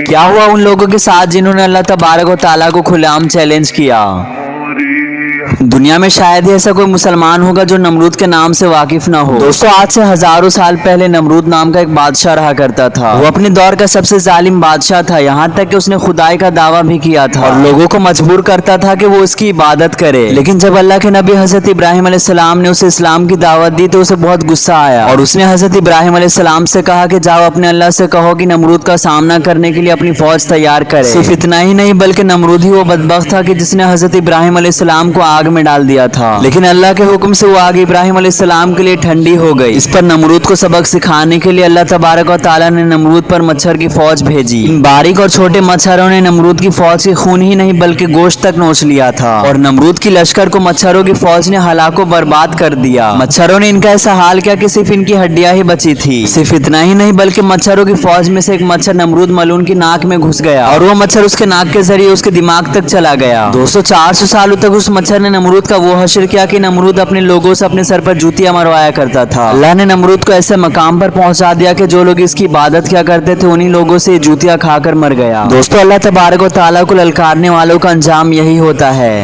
क्या हुआ उन लोगों के साथ जिन्होंने अल्लाह तबारक व तआला को खुलेआम चैलेंज किया। दुनिया में शायद ही ऐसा कोई मुसलमान होगा जो नमरूद के नाम से वाकिफ ना हो। दोस्तों, आज से हजारों साल पहले नमरूद नाम का एक बादशाह रहा करता था। वो अपने दौर का सबसे जालिम बादशाह था, यहाँ तक कि उसने खुदाई का दावा भी किया था और लोगों को मजबूर करता था कि वो उसकी इबादत करे। लेकिन जब अल्लाह के नबी हजरत इब्राहिम अलैहिस्सलाम ने उसे इस्लाम की दावत दी तो उसे बहुत गुस्सा आया और उसने हजरत इब्राहिम अलैहिस्सलाम से कहा कि जाओ अपने अल्लाह से कहो कि नमरूद का सामना करने के लिए अपनी फौज तैयार करे। सिर्फ इतना ही नहीं बल्कि नमरूद ही वो बदबख्त था कि जिसने हजरत इब्राहिम अलैहिस्सलाम को आग में डाल दिया था। लेकिन अल्लाह के हुक्म से वो आग इब्राहिम अलैहिस्सलाम के लिए ठंडी हो गई। इस पर नमरूद को सबक सिखाने के लिए अल्लाह तबारक व तआला ने नमरूद पर मच्छर की फौज भेजी। इन बारीक और छोटे मच्छरों ने नमरूद की फौज की खून ही नहीं बल्कि गोश्त तक नोच लिया था और नमरूद की लश्कर को मच्छरों की फौज ने हलाको बर्बाद कर दिया। मच्छरों ने इनका ऐसा हाल किया कि सिर्फ इनकी हड्डियां ही बची थी। सिर्फ इतना ही नहीं बल्कि मच्छरों की फौज में से एक मच्छर नमरूद मलून की नाक में घुस गया और वो मच्छर उसके नाक के जरिए उसके दिमाग तक चला गया। 200-400 सालों तक उस मच्छर ने नमरूद का वो हश्र किया कि नमरूद अपने लोगों से अपने सर पर जूतियां मरवाया करता था। अल्लाह ने नमरूद को ऐसे मकाम पर पहुंचा दिया कि जो लोग इसकी इबादत किया करते थे उन्हीं लोगों से जूतियां खाकर मर गया। दोस्तों, अल्लाह तबारक व तआला को ललकारने वालों का अंजाम यही होता है।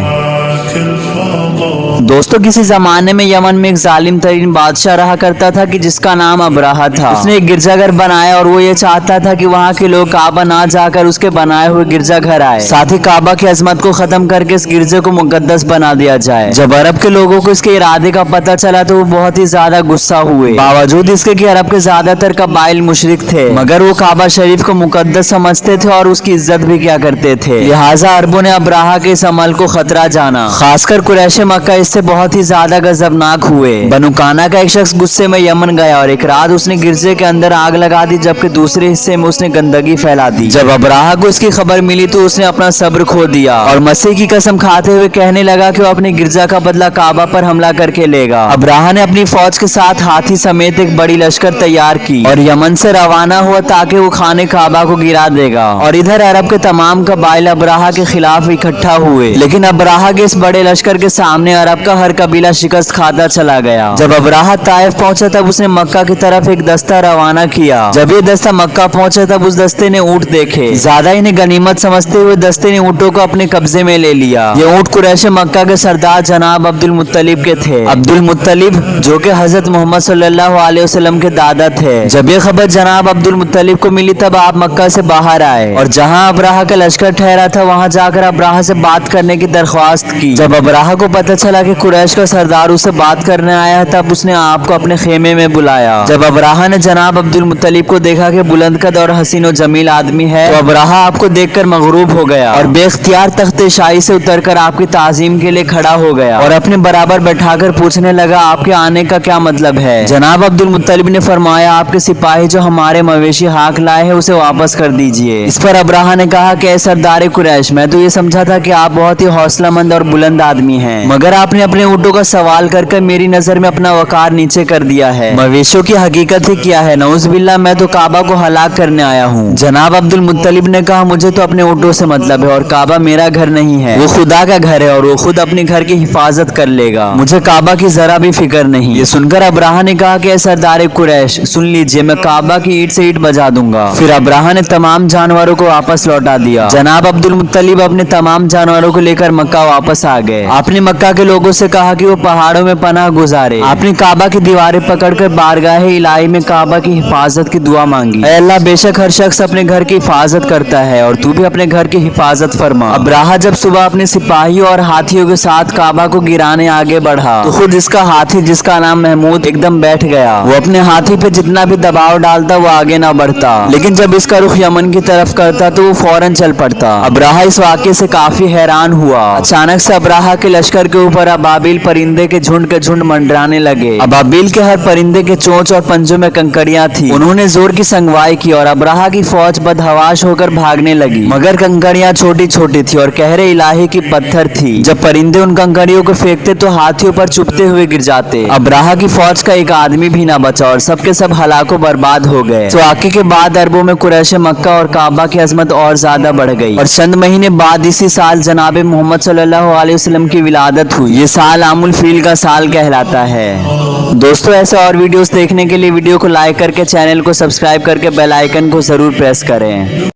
दोस्तों, किसी जमाने में यमन में एक जालिम तरीन बादशाह रहा करता था कि जिसका नाम अब्राहा था। उसने एक गिरजाघर बनाया और वो ये चाहता था कि वहाँ के लोग काबा ना जाकर उसके बनाए हुए गिरजाघर आए, साथ ही काबा की अजमत को खत्म करके इस गिरजे को मुकद्दस बना दिया जाए। जब अरब के लोगों को इसके इरादे का पता चला तो वो बहुत ही ज्यादा गुस्सा हुए। बावजूद इसके कि अरब के ज्यादातर कबाइल मुशरिक थे, मगर वो काबा शरीफ को मुकद्दस समझते थे और उसकी इज्जत भी किया करते थे। लिहाजा अरबों ने अब्राहा के इस अमल को खतरा जाना। खासकर कुरैश मक्का इससे बहुत ही ज्यादा गजबनाक हुए। बनु काना का एक शख्स गुस्से में यमन गया और एक रात उसने गिरजे के अंदर आग लगा दी, जबकि दूसरे हिस्से में उसने गंदगी फैला दी। जब अब्राहा को इसकी खबर मिली तो उसने अपना सब्र खो दिया और मसीह की कसम खाते हुए कहने लगा कि वो अपने गिरजा का बदला काबा पर हमला करके लेगा। अब्राहा ने अपनी फौज के साथ हाथी समेत एक बड़ी लश्कर तैयार की और यमन से रवाना हुआ ताकि वो खाने काबा को गिरा देगा। और इधर अरब के तमाम कबाइल अब्राहा के खिलाफ इकट्ठा हुए, लेकिन अब्राहा के इस बड़े लश्कर के सामने अरब का हर कबीला शिकस्त खाता चला गया। जब अब्राहा ताइफ पहुंचा तब उसने मक्का की तरफ एक दस्ता रवाना किया। जब ये दस्ता मक्का पहुंचा तब उस दस्ते ने ऊंट देखे। ज्यादा इन्हें गनीमत समझते हुए दस्ते ने ऊंटों को अपने कब्जे में ले लिया। ये ऊंट कुरैश मक्का के सरदार जनाब अब्दुल मुत्तलिब के थे। अब्दुल मुत्तलिब जो कि हजरत मोहम्मद सल्लल्लाहु अलैहि वसल्लम के दादा थे। जब ये खबर जनाब अब्दुल मुत्तलिब को मिली तब आप मक्का से बाहर आए और जहाँ अब्राहा का लश्कर ठहरा था वहाँ जाकर अब्राहा से बात करने की दरख्वास्त की। जब अब्राहा को पता चला कि कुरैश का सरदार उसे बात करने आया है तब उसने आपको अपने खेमे में बुलाया। जब अब्राहा ने जनाब अब्दुल मुत्तलिब को देखा कि बुलंद कद और हसीन व जमील आदमी है तो अब्राहा आपको देखकर मगरूब हो गया और बेख्तियार तख्ते शाही से उतरकर आपकी ताजीम के लिए खड़ा हो गया और अपने बराबर बैठाकर पूछने लगा आपके आने का क्या मतलब है। जनाब अब्दुल मुत्तलिब ने फरमाया आपके सिपाही जो हमारे मवेशी हाक लाए हैं उसे वापस कर दीजिए। इस पर अब्राहा ने कहा कि सरदार कुरैश, मैं तो ये समझा था कि आप बहुत ही हौसलामंद और बुलंद आदमी हैं, मगर आपने अपने ऊँटों का सवाल कर मेरी नजर में अपना वकार नीचे कर दिया है। मवेशियों की हकीकत ही क्या है, नऊज़ बिल्लाह, मैं तो काबा को हलाक करने आया हूँ। जनाब अब्दुल मुत्तलिब ने कहा मुझे तो अपने ऊँटों से मतलब है और काबा मेरा घर नहीं है, वो खुदा का घर है और वो खुद अपने घर की हिफाजत कर लेगा, मुझे काबा की जरा भी फिक्र नहीं। ये सुनकर अब्राहा ने कहा कि सरदार कुरैश सुन लीजिए, मैं काबा की ईंट से ईंट बजा दूंगा। फिर अब्राहा ने तमाम जानवरों को वापस लौटा दिया। जनाब अब्दुल मुत्तलिब अपने तमाम जानवरों को लेकर मक्का वापस आ गए। आपने मक्का के लोगों से कहा कि वो पहाड़ों में पनाह गुजारे। आपने काबा की दीवारें पकड़कर बारगाह इलाही में काबा की हिफाजत की दुआ मांगी। ऐ अल्लाह, बेशक हर शख्स अपने घर की हिफाजत करता है और तू भी अपने घर की हिफाजत फरमा। अब्राहा जब सुबह अपने सिपाहियों और हाथियों के साथ काबा को गिराने आगे बढ़ा तो खुद इसका हाथी जिसका नाम महमूद एकदम बैठ गया। वो अपने हाथी पे जितना भी दबाव डालता वो आगे ना बढ़ता, लेकिन जब इसका रुख यमन की तरफ करता तो वो फौरन चल पड़ता। अब्राहा इस वाक़े से काफी हैरान हुआ। अचानक से अब्राहा के लश्कर के ऊपर अबाबिल परिंदे के झुंड मंडराने लगे। अबाबिल के हर परिंदे के चोंच और पंजों में कंकड़ियां थी। उन्होंने जोर की संगवाई की और अब्राहा की फौज बदहवाश होकर भागने लगी, मगर कंकड़ियां छोटी छोटी थी और कहरे इलाही की पत्थर थी। जब परिंदे उन कंकड़ियों को फेंकते तो हाथियों पर चुभते हुए गिर जाते। अब्राहा की फौज का एक आदमी भी ना बचा और सबके सब हलाको बर्बाद हो गए। तो वाक़े के बाद अरबों में कुरैश मक्का और काबा की अजमत और ज्यादा बढ़ गई और चंद महीने बाद इसी साल जनाब मोहम्मद सल्लल्लाहु अलैहि वसल्लम की विलादत हुई। ये साल आमुल फील का साल कहलाता है। दोस्तों, ऐसे और वीडियोस देखने के लिए वीडियो को लाइक करके चैनल को सब्सक्राइब करके बेल आइकन को जरूर प्रेस करें।